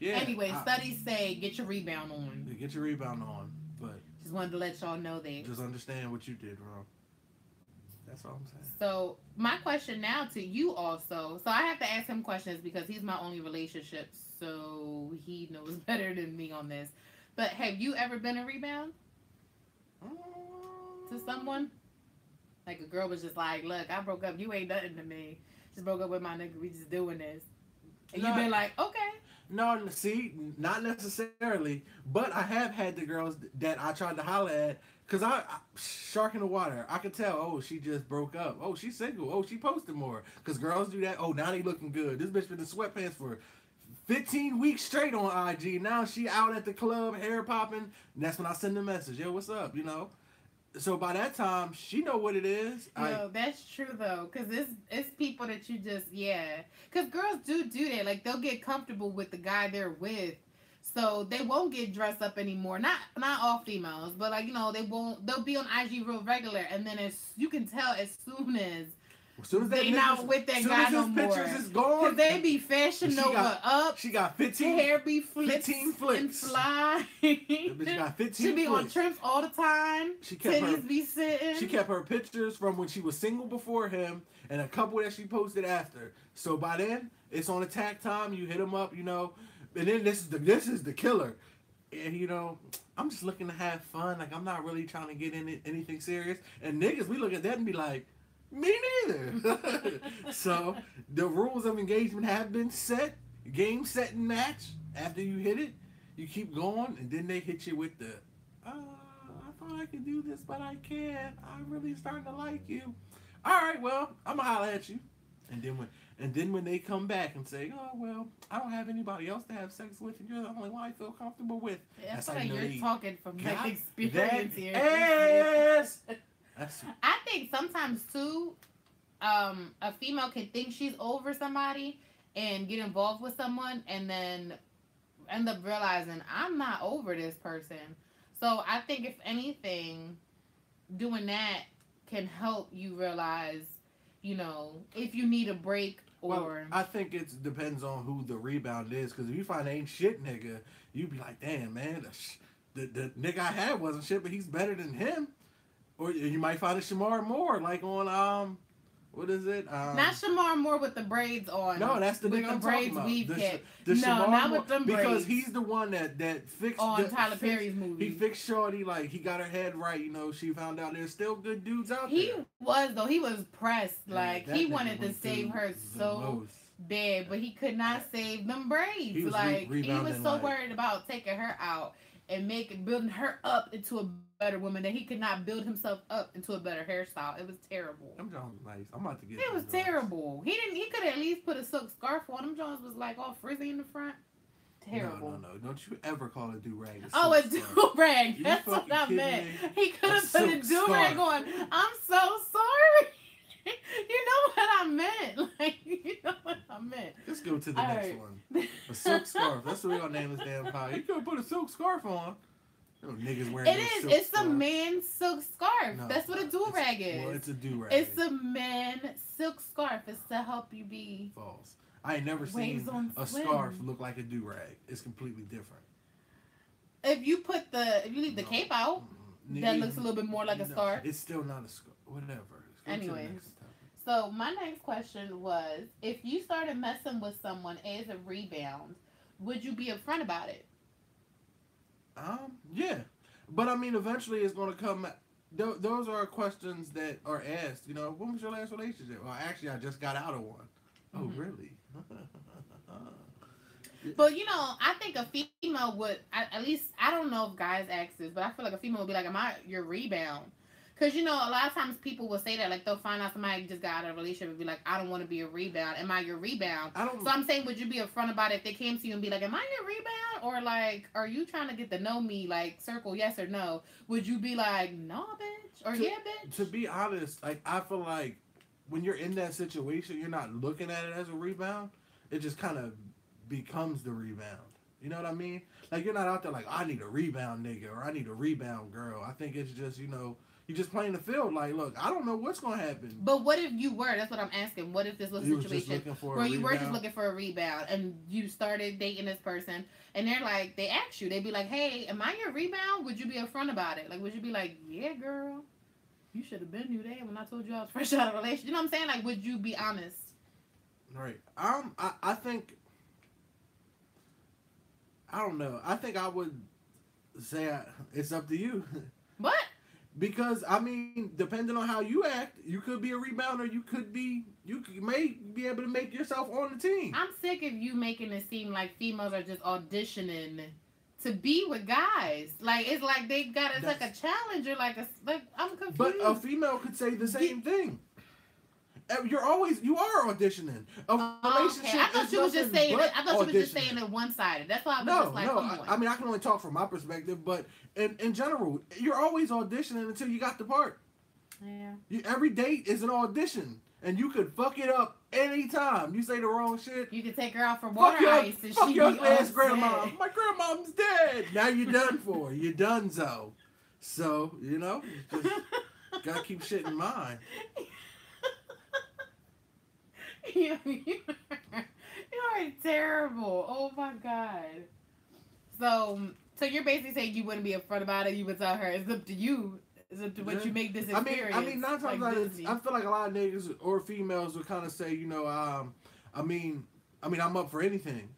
yeah. Anyway, studies say get your rebound on. Get your rebound on. But just wanted to let y'all know that. Just understand what you did wrong. That's all I'm saying. So, my question now to you also. So, I have to ask him questions because he's my only relationship. So, he knows better than me on this. But have you ever been a rebound? To someone? Like a girl was just like, look, I broke up. You ain't nothing to me. Just broke up with my nigga. We just doing this. And you've been like, okay. No, see, not necessarily. But I have had the girls that I tried to holler at. Because I shark in the water. I could tell, oh, she just broke up. Oh, she's single. Oh, she posted more. Because girls do that. Oh, now they looking good. This bitch been in sweatpants for 15 weeks straight on IG. Now she out at the club, hair popping. And that's when I send the message. Yo, what's up? So by that time, she know what it is. No, that's true though, because it's people that you just because girls do that. Like they'll get comfortable with the guy they're with, so they won't get dressed up anymore. Not all females, but like they'll be on IG real regular, and then you can tell as soon as they not with that guy no more. Pictures is gone. Cause they be Fashion Nova up. She got 15. Hair be flips 15 flips. and fly. Bitch got 15 She be flips. on trips all the time. Titties be sitting. She kept her pictures from when she was single before him, and a couple that she posted after. So by then, it's on attack time. You hit him up, and then this is the killer. And I'm just looking to have fun. Like I'm not really trying to get in anything serious. And niggas, we look at that and be like, me neither. So the rules of engagement have been set. Game, set, and match. After you hit it, you keep going, and then they hit you with the, I thought I could do this, but I can't. I'm really starting to like you. All right, well, I'm gonna holler at you. And then when they come back and say, oh well, I don't have anybody else to have sex with, and you're the only one I feel comfortable with. That's like you're talking from experience here. Yes. That's I think sometimes too, a female can think she's over somebody and get involved with someone, and then end up realizing I'm not over this person. So I think if anything, doing that can help you realize, if you need a break well. or I think it depends on who the rebound is. Because if you find ain't shit nigga, you be like, damn man, the nigga I had wasn't shit, but he's better than him. Or you might find a Shamar Moore, like on what is it? not Shamar Moore with the braids on. No, that's the with nigga the I'm braids talking about. weave The, kept. the No, Shamar not Moore, with them because braids. he's the one that fixed on Tyler Perry's movie. He fixed Shorty, like he got her head right. She found out there's still good dudes out He there. was though. He was pressed. Yeah, Like that he nigga wanted to went save through her the so most. bad, but he could not save them braids. He was Like he was rebounding, so like- worried about taking her out and building her up into a better woman that he could not build himself up into a better hairstyle. It was terrible. Them Jones nice. I'm about to get. It was them Jones. terrible. He could at least put a silk scarf on. Them Jones was like all frizzy in the front. Terrible. No. Don't you ever call a do rag? Oh, a do rag. You That's what fucking I kidding meant. me? He could A have put a silk do rag scarf. on. I'm so sorry. You know what I meant. Like, you know what I meant. Let's go to the All next right. one. A silk scarf. That's what we're gonna name this damn pie. You could put a silk scarf on. No niggas wearing It no is. silk It's scarf. a man's silk scarf. No, That's what a do rag is. Well, it's a do rag. It's a man silk scarf. It's to help you be. False. I ain't never Waves seen on a swim. scarf look like a do rag. It's completely different. If you leave the No. cape out, that looks a little bit more like a No, scarf. It's still not a scarf. Whatever. Let's go to the Anyways. next topic. So my next question was, if you started messing with someone as a rebound, would you be upfront about it? Yeah, but I mean, eventually it's gonna come. Those are questions that are asked. When was your last relationship? Well, actually, I just got out of one. Oh, Mhm. really? But I think a female would, at least, I don't know if guys ask this, but I feel like a female would be like, am I your rebound? Because, a lot of times people will say that, like, they'll find out somebody just got out of a relationship and be like, I don't want to be a rebound. Am I your rebound? I don't. So I'm saying, would you be upfront about it if they came to you and be like, am I your rebound? Or, like, are you trying to get to know me, like, circle yes or no? Would you be like, no, bitch? Or yeah, bitch? To be honest, like I feel like when you're in that situation, you're not looking at it as a rebound. It just kind of becomes the rebound. You know what I mean? Like you're not out there like I need a rebound nigga or I need a rebound girl. I think it's just you're just playing the field. Like, look, I don't know what's gonna happen. But what if you were? That's what I'm asking. What if this was a You was just situation looking for where a you were just rebound? looking for a rebound and you started dating this person and they're like, they ask you, they'd be like, hey, am I your rebound? Would you be upfront about it? Like, would you be like, yeah, girl, you should have been knew that when I told you I was fresh out of a relationship. You know what I'm saying? Like, would you be honest? Right. I think. I don't know. I think I would say it's up to you. What? Because I mean, depending on how you act, you could be a rebounder. You may be able to make yourself on the team. I'm sick of you making it seem like females are just auditioning to be with guys. Like, it's like they got, it's like a challenge or like I'm confused. But a female could say the same thing. You are auditioning. A relationship okay. I thought is you was just nothing saying but it. I thought you was just auditioning. saying it one sided. That's why I was No, just like, no. come on. I mean, I can only talk from my perspective, but in general, you're always auditioning until you got the part. Yeah. Every date is an audition, and you could fuck it up anytime. You say the wrong shit. You can take her out for Fuck water your, ice and fuck she your be ass upset. grandma. My grandmom's dead. Now you're done for. You're done so. So, just gotta keep shit in mind. you are terrible. Oh my god. So you're basically saying you wouldn't be upfront about it. You would tell her it's up to you. It's up to what you make this experience. I mean, 9 times like out of Disney. I feel like a lot of niggas or females would kind of say, I mean, I'm up for anything.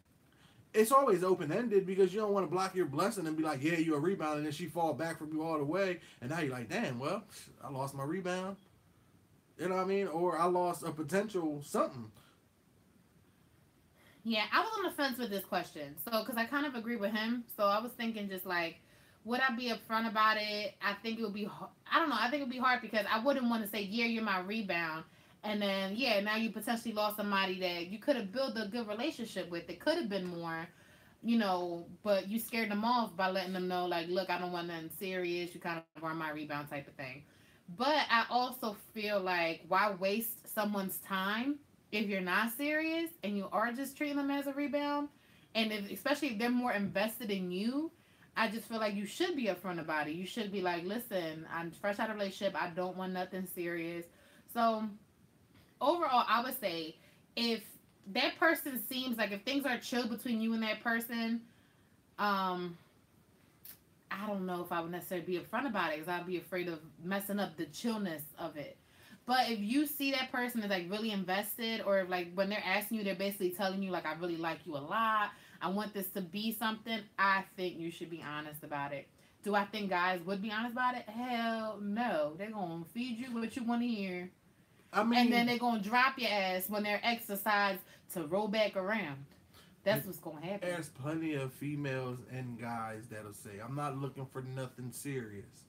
It's always open ended because you don't want to block your blessing and be like, yeah, you're a rebound, and then she fall back from you all the way, and now you're like, damn, well, I lost my rebound. You know what I mean? Or I lost a potential something. Yeah, I was on the fence with this question. So, because I kind of agree with him. So, I was thinking just like, would I be upfront about it? I think it would be, I don't know. I think it would be hard because I wouldn't want to say, yeah, you're my rebound. And then, yeah, now you potentially lost somebody that you could have built a good relationship with. It could have been more, but you scared them off by letting them know, like, look, I don't want nothing serious. You kind of are my rebound type of thing. But I also feel like why waste someone's time if you're not serious and you are just treating them as a rebound, and if, especially if they're more invested in you. I just feel like you should be upfront about it. You should be like, listen, I'm fresh out of a relationship. I don't want nothing serious. So overall, I would say if that person seems like if things are chill between you and that person, um, I don't know if I would necessarily be upfront about it because I'd be afraid of messing up the chillness of it. But if you see that person is like really invested, or if, like when they're asking you, they're basically telling you like, I really like you a lot. I want this to be something. I think you should be honest about it. Do I think guys would be honest about it? Hell no. They're gonna feed you what you want to hear, I and then mean, they're gonna drop your ass when their ex decides to roll back around. That's what's gonna happen. there's plenty of females and guys that'll say, "I'm not looking for nothing serious."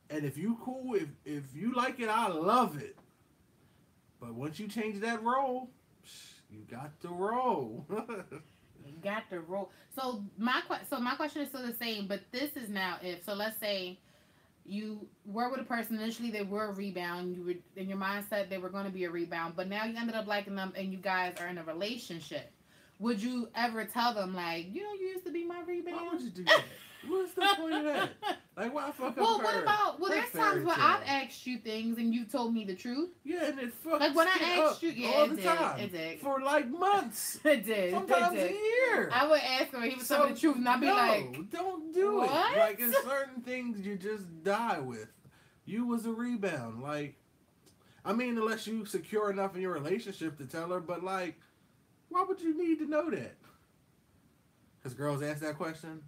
And if you cool, if you like it, I love it. But once you change that role, you got to roll. You got to roll. So my question is still the same, but this is now if so. Let's say you were with a person initially, they were a rebound. You were in your mindset they were going to be a rebound, but now you ended up liking them, and you guys are in a relationship. Would you ever tell them like, you used to be my rebound? Why would you do that? What's the point of that? Like, why fuck Well, up what her? about? Well, Her there's times fairy where tale. I've asked you things and you told me the truth. Yeah, and it fucks Like when I shit asked up you, yeah, all it the did, time. it did. For like months. It did. Sometimes it a did. year. I would ask him, he was telling me the truth, and I'd be no, like, don't do what? it. Like, it's certain things you just die with. You was a rebound. Like, I mean, unless you secure enough in your relationship to tell her, but like, why would you need to know that? Because girls ask that question.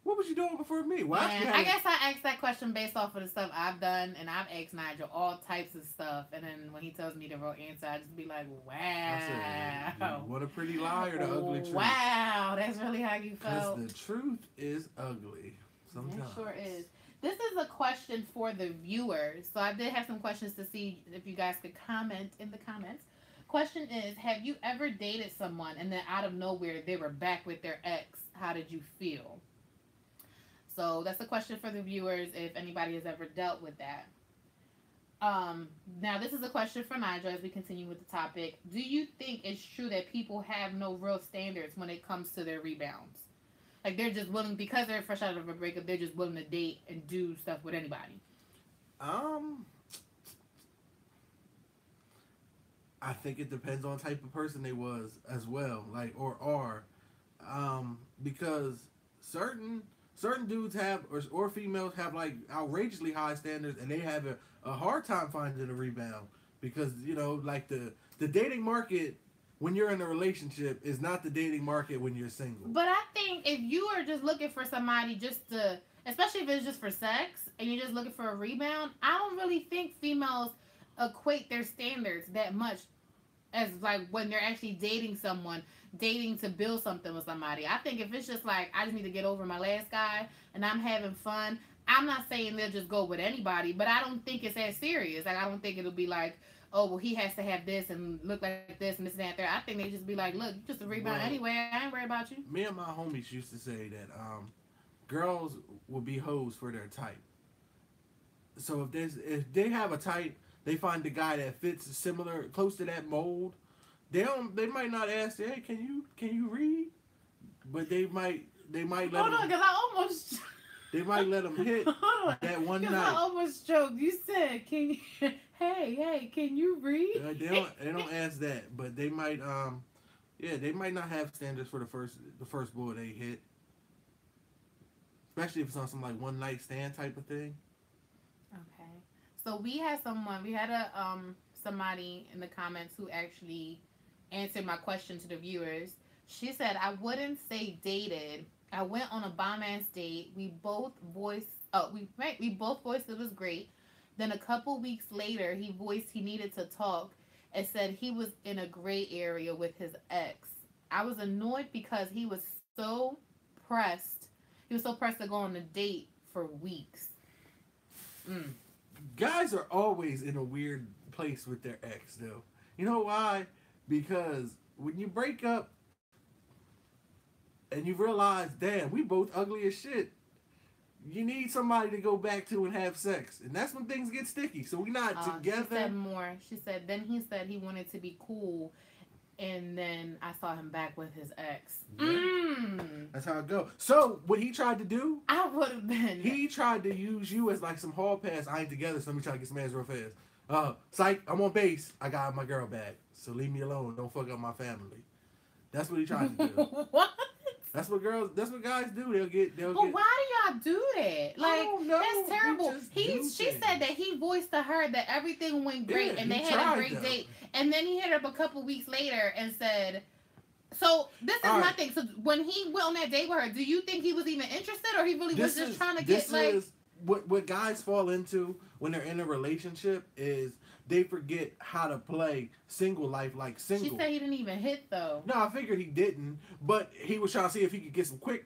What was you doing before me? Well, Man, I guess I asked that question based off of the stuff I've done, and I've asked Nigel all types of stuff, and then when he tells me the real answer, I just be like, wow. What a pretty lie or the ugly truth. Wow, that's really how you felt. Because the truth is ugly. Sometimes. It sure is. This is a question for the viewers. So I did have some questions to see if you guys could comment in the comments. Question is, have you ever dated someone and then out of nowhere they were back with their ex? How did you feel? So that's a question for the viewers if anybody has ever dealt with that. Now this is a question for Nigel as we continue with the topic. Do you think it's true that people have no real standards when it comes to their rebounds? Like they're just willing, because they're fresh out of a breakup, they're just willing to date and do stuff with anybody. I think it depends on the type of person they was as well, like or are, because certain dudes have or females have like outrageously high standards, and they have a hard time finding a rebound because like the dating market when you're in a relationship is not the dating market when you're single. But I think if you are just looking for somebody just to, especially if it's just for sex and you're just looking for a rebound, I don't really think females equate their standards that much as like when they're actually dating someone, dating to build something with somebody. I think if it's just like, I just need to get over my last guy and I'm having fun, I'm not saying they'll just go with anybody, but I don't think it's as serious. Like, I don't think it'll be like, oh, well, he has to have this and look like this and this and that there. I think they just be like, look, you just a rebound anyway. I ain't worried about you. Me and my homies used to say that girls will be hoes for their type. So if they have a type, they find the guy that fits similar, close to that mold. They might not ask, hey, can you read? But they might let Hold on, because I almost. They might let them hit that one night. I almost choked. You said, "Can you, hey, can you read?" They don't ask that, but they might they might not have standards for the first boy they hit, especially if it's on some like one night stand type of thing. Okay, so we had somebody in the comments who actually answered my question to the viewers. She said, "I wouldn't say dated. I went on a bomb ass date. We both voiced it was great. Then a couple weeks later, he voiced he needed to talk and said he was in a gray area with his ex. I was annoyed because he was so pressed. He was so pressed to go on a date for weeks." Guys are always in a weird place with their ex, though. You know why? Because when you break up and you realize, damn, we both ugly as shit, you need somebody to go back to and have sex, and that's when things get sticky. So we're not together. She said more. She said then he said he wanted to be cool, and then I saw him back with his ex. Yeah. That's how it goes. So what he tried to do, I would have been. He tried to use you as like some hall pass. I ain't together, so let me try to get some ass real fast. Psych, I'm on base. I got my girl back, so leave me alone. Don't fuck up my family. That's what he tried to do. What? That's what guys do. But why do y'all do that? Like, that's terrible. She said that he voiced to her that everything went great and they had a great date. And then he hit her up a couple weeks later and said, so this is my thing. So when he went on that date with her, do you think he was even interested or he really was just trying to get like... What guys fall into when they're in a relationship is they forget how to play single life like single. She said he didn't even hit though. No, I figured he didn't, but he was trying to see if he could get some quick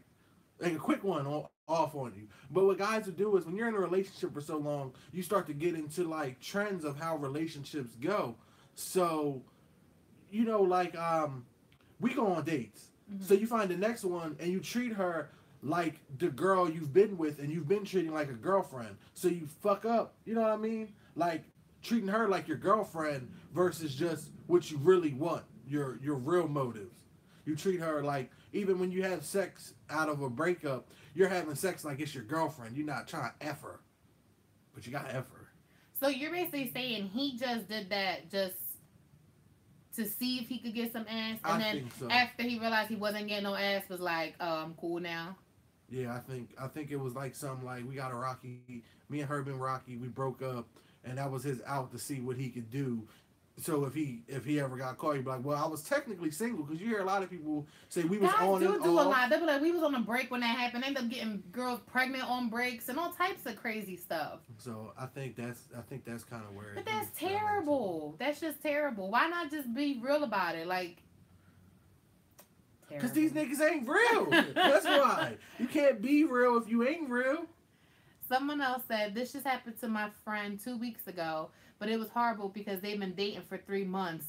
one off on you. But what guys would do is when you're in a relationship for so long, you start to get into like trends of how relationships go. So, you know, like we go on dates. Mm-hmm. So you find the next one and you treat her like the girl you've been with and you've been treating like a girlfriend. So you fuck up, you know what I mean? Like treating her like your girlfriend versus just what you really want, your real motives. You treat her like, even when you have sex out of a breakup, you're having sex like it's your girlfriend. You're not trying to F her, but you got to F her. So you're basically saying he just did that just to see if he could get some ass, and then after he realized he wasn't getting no ass, was like, "Oh, I'm cool now." Yeah, I think it was like something like we got a rocky. Me and her been rocky. We broke up, and that was his out to see what he could do. So if he ever got caught, he'd be like, "Well, I was technically single," because you hear a lot of people say we was on and off. Guys do a lot. They'll be like, "We was on a break when that happened." They end up getting girls pregnant on breaks and all types of crazy stuff. So I think that's kind of where. But that's terrible. That's just terrible. Why not just be real about it? Like, because these niggas ain't real. That's why you can't be real if you ain't real. Someone else said this just happened to my friend 2 weeks ago. But it was horrible because they've been dating for 3 months.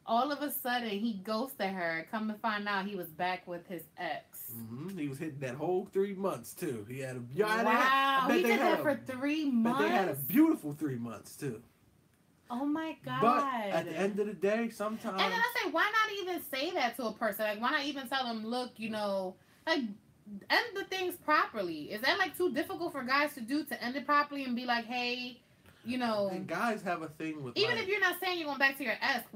All of a sudden, he ghosted her. Come to find out, he was back with his ex. Mm-hmm. He was hitting that whole 3 months, too. He had a... Wow, he did that for 3 months? But they had a beautiful 3 months, too. Oh, my God. But at the end of the day, sometimes... And then I say, why not even say that to a person? Like, why not even tell them, look, you know, like... End the things properly. Is that, like, too difficult for guys to do, to end it properly and be like, hey... You know, and guys have a thing with even if you're not saying you're going back to your ex,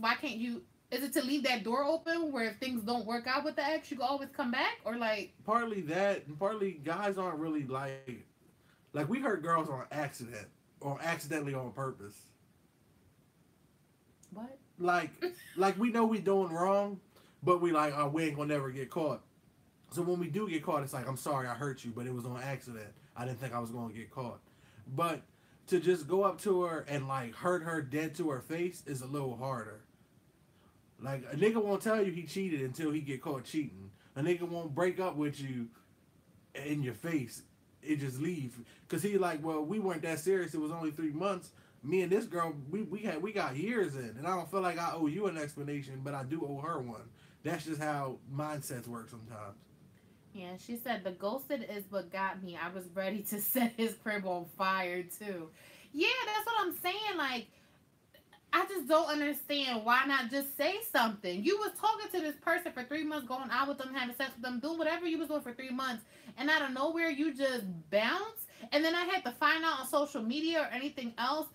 why can't you? Is it to leave that door open where if things don't work out with the ex, you can always come back, or like? Partly that, and partly guys aren't really like we hurt girls on accident or accidentally on purpose. What? Like we know we doing wrong, but we like, oh, we ain't gonna never get caught. So when we do get caught, it's like, I'm sorry I hurt you, but it was on accident. I didn't think I was gonna get caught, but. To just go up to her and like hurt her dead to her face is a little harder. Like a nigga won't tell you he cheated until he get caught cheating. A nigga won't break up with you in your face. It just leave. Cause he like, well, we weren't that serious. It was only 3 months. Me and this girl, we got years in, and I don't feel like I owe you an explanation, but I do owe her one. That's just how mindsets work sometimes. Yeah, she said, the ghosted is what got me. I was ready to set his crib on fire, too. Yeah, that's what I'm saying. Like, I just don't understand. Why not just say something? You was talking to this person for 3 months, going out with them, having sex with them, doing whatever you was doing for 3 months, and out of nowhere, you just bounce. And then I had to find out on social media or anything else,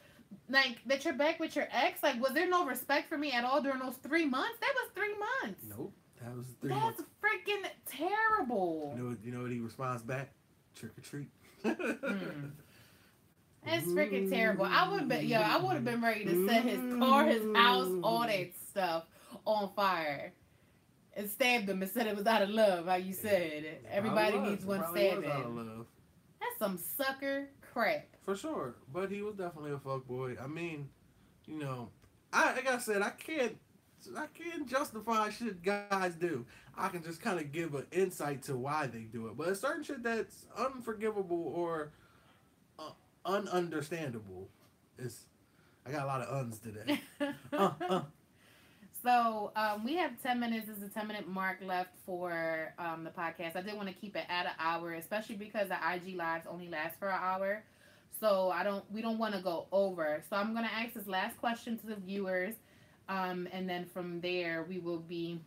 like, that you're back with your ex. Like, was there no respect for me at all during those 3 months? That was 3 months. Nope. That was 3 months. That's freaking terrible. You know what he responds back? Trick or treat. That's freaking terrible. I would have been ready to set his car, his house, all that stuff on fire. And stabbed him and said it was out of love, how you said it. Everybody needs one stabbing. That's some sucker crap. For sure. But he was definitely a fuckboy. I mean, you know, like I said, I can't justify shit guys do. I can just kind of give an insight to why they do it. But it's certain shit that's unforgivable or ununderstandable. I got a lot of uns today. So we have 10 minutes. This is a 10-minute mark left for the podcast. I did want to keep it at an hour, especially because the IG lives only last for an hour. So we don't want to go over. So I'm gonna ask this last question to the viewers, and then from there we will be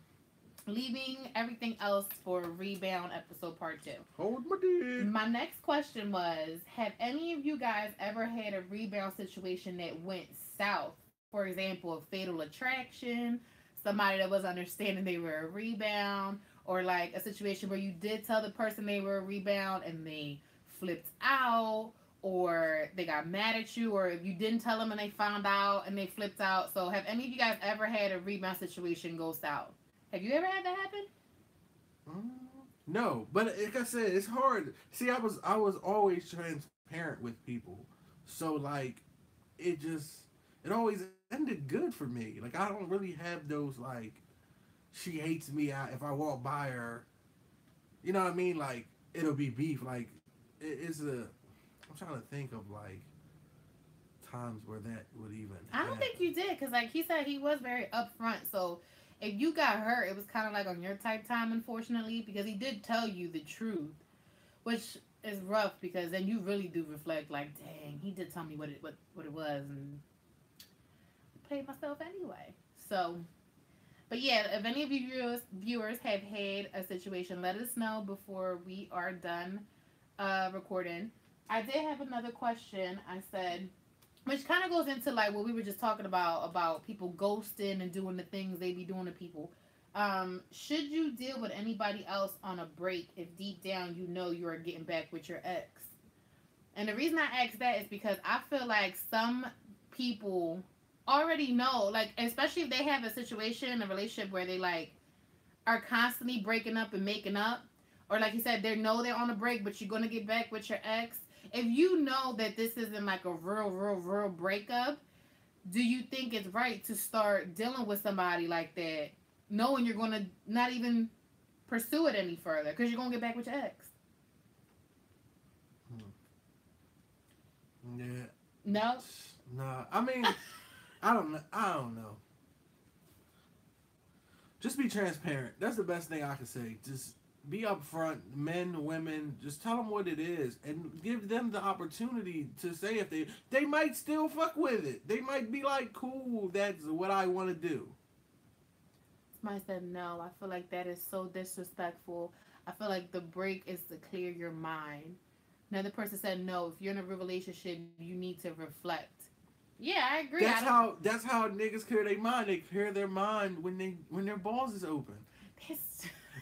leaving everything else for Rebound episode part 2. Hold my dick. My next question was: have any of you guys ever had a rebound situation that went south? For example, a fatal attraction, somebody that was understanding they were a rebound, or like a situation where you did tell the person they were a rebound and they flipped out, or they got mad at you, or if you didn't tell them and they found out and they flipped out. So have any of you guys ever had a rebound situation go south? Have you ever had that happen? No, but like I said, it's hard. See, I was always transparent with people, so like it always ended good for me. Like I don't really have those like she hates me if I walk by her. You know what I mean? Like it'll be beef. Like it's a. I'm trying to think of like times where that would even. I don't think you did, because like he said, he was very upfront. So if you got hurt, it was kind of like on your type time, unfortunately, because he did tell you the truth, which is rough, because then you really do reflect like, dang, he did tell me what it was, and I played myself anyway. So, but yeah, if any of you viewers have had a situation, let us know before we are done recording. I did have another question. I said, which kind of goes into like what we were just talking about people ghosting and doing the things they be doing to people. Should you deal with anybody else on a break if deep down you know you are getting back with your ex? And the reason I ask that is because I feel like some people already know, like especially if they have a situation, a relationship where they like are constantly breaking up and making up, or like you said, they know they're on a break, but you're gonna get back with your ex. If you know that this isn't like a real breakup, do you think it's right to start dealing with somebody like that, knowing you're going to not even pursue it any further because you're going to get back with your ex? Yeah. No? Nah. I mean, I don't know. Just be transparent. That's the best thing I can say. Just be upfront, men, women, just tell them what it is and give them the opportunity to say if they might still fuck with it. They might be like, cool, that's what I want to do. Somebody said no. I feel like that is so disrespectful. I feel like the break is to clear your mind. Another person said no. If you're in a real relationship, you need to reflect. Yeah, I agree. That's how niggas clear their mind. They clear their mind when their balls is open.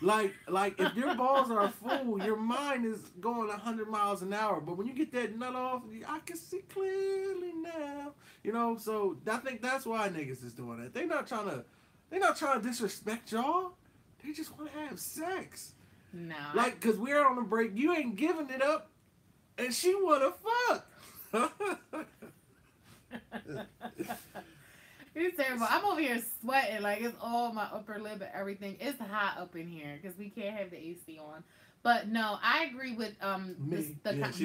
Like if your balls are full, your mind is going 100 miles an hour. But when you get that nut off, I can see clearly now. You know, so I think that's why niggas is doing it. They're not trying to disrespect y'all. They just want to have sex. No. Like, cause we're on a break, you ain't giving it up, and she wanna fuck. It's terrible. I'm over here sweating like it's all my upper lip and everything. It's hot up in here because we can't have the AC on. But no, I agree with me.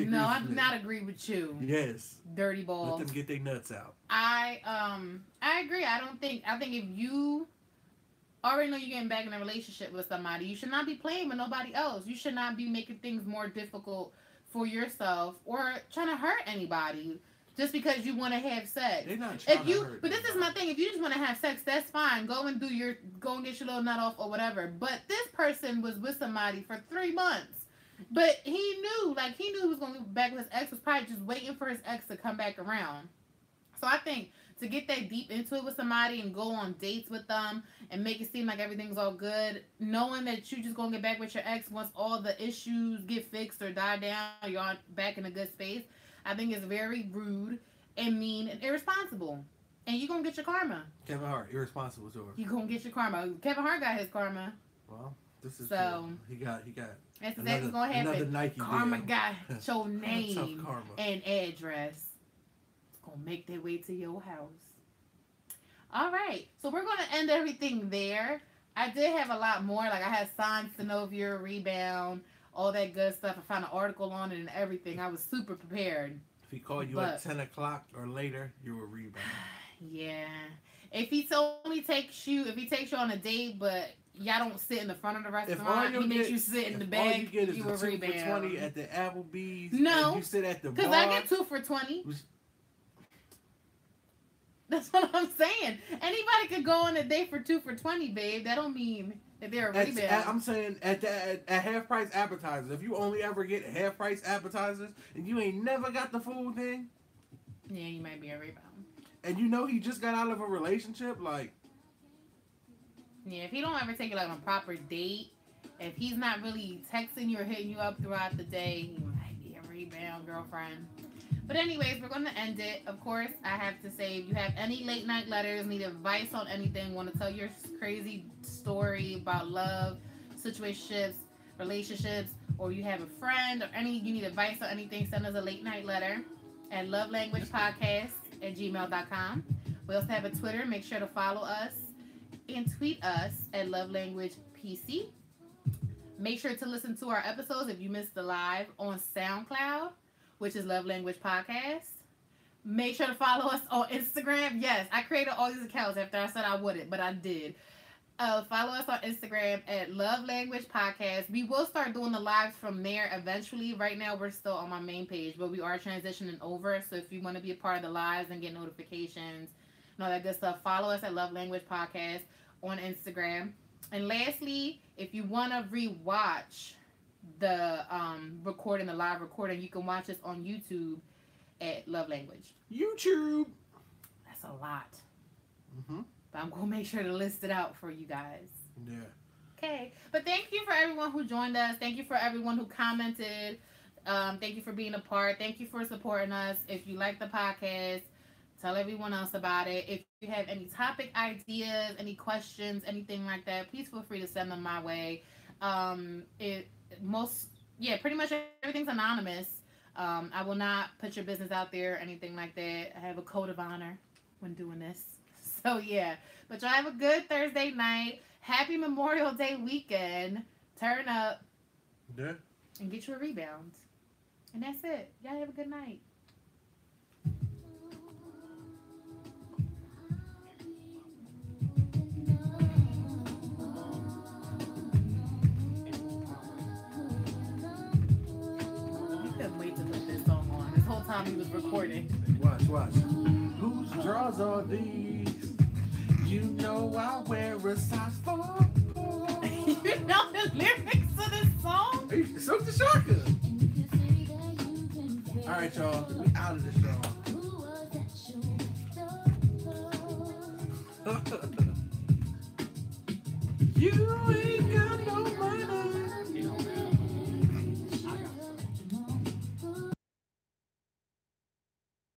No, I do not agree with you. Yes. Dirty balls. Let them get their nuts out. I agree. I think if you already know you're getting back in a relationship with somebody, you should not be playing with nobody else. You should not be making things more difficult for yourself or trying to hurt anybody. Just because you want to have sex. They're not trying to hurt But this is my thing. If you just want to have sex, that's fine. Go and get your little nut off or whatever. But this person was with somebody for 3 months. But he knew he was going to be back with his ex, was probably just waiting for his ex to come back around. So I think to get that deep into it with somebody and go on dates with them and make it seem like everything's all good, knowing that you just going to get back with your ex once all the issues get fixed or die down, you're back in a good space, I think it's very rude and mean and irresponsible. And you're going to get your karma. Kevin Hart, irresponsible to her. You're going to get your karma. Kevin Hart got his karma. Well, this is so true. He got that's exactly what's going to happen. Another Nike karma deal. got your name karma. and address. It's going to make their way to your house. All right. So we're going to end everything there. I did have a lot more. Like I had signs to know if you're a rebound. All that good stuff. I found an article on it and everything. I was super prepared. If he called you at 10 o'clock or later, you were a rebound. Yeah. If he takes you on a date, but y'all don't sit in the front of the restaurant, he makes you sit in the back, all you get is you the a 2 rebound. for $20 at the Applebee's. No, and you sit at the bar. Because I get 2 for $20. That's what I'm saying. Anybody could go on a date for 2 for $20, babe. That don't mean that they're a rebound. I'm saying at half price appetizers. If you only ever get half price appetizers and you ain't never got the full thing, yeah, you might be a rebound. And you know he just got out of a relationship, like. Yeah, if he don't ever take you like on a proper date, if he's not really texting you or hitting you up throughout the day, he might be a rebound, girlfriend. But anyways, we're going to end it. Of course, I have to say, if you have any late night letters, need advice on anything, want to tell your crazy story about love, situationships, relationships, or you have a friend or you need advice on anything, send us a late night letter at lovelanguagepodcast@gmail.com. We also have a Twitter. Make sure to follow us and tweet us at lovelanguagepc. Make sure to listen to our episodes if you missed the live on SoundCloud, which is Love Language Podcast. Make sure to follow us on Instagram. Yes, I created all these accounts after I said I wouldn't, but I did. Follow us on Instagram at Love Language Podcast. We will start doing the lives from there eventually. Right now, we're still on my main page, but we are transitioning over. So if you want to be a part of the lives and get notifications and all that good stuff, follow us at Love Language Podcast on Instagram. And lastly, if you want to rewatch the live recording, you can watch us on YouTube at Love Language. YouTube. That's a lot. But I'm gonna make sure to list it out for you guys. Yeah. Okay. But thank you for everyone who joined us. Thank you for everyone who commented. Thank you for being a part. Thank you for supporting us. If you like the podcast, tell everyone else about it. If you have any topic ideas, any questions, anything like that, please feel free to send them my way. Pretty much everything's anonymous. I will not put your business out there or anything like that. I have a code of honor when doing this. So yeah, but y'all have a good Thursday night. Happy Memorial Day weekend. Turn up. Yeah. And get your rebounds. And that's it. Y'all have a good night. Time he was recording. Watch. Whose drawers are these? You know I wear a size 4. You know the lyrics to this song? Hey, so the Shaka. All right, y'all. We out of this, y'all.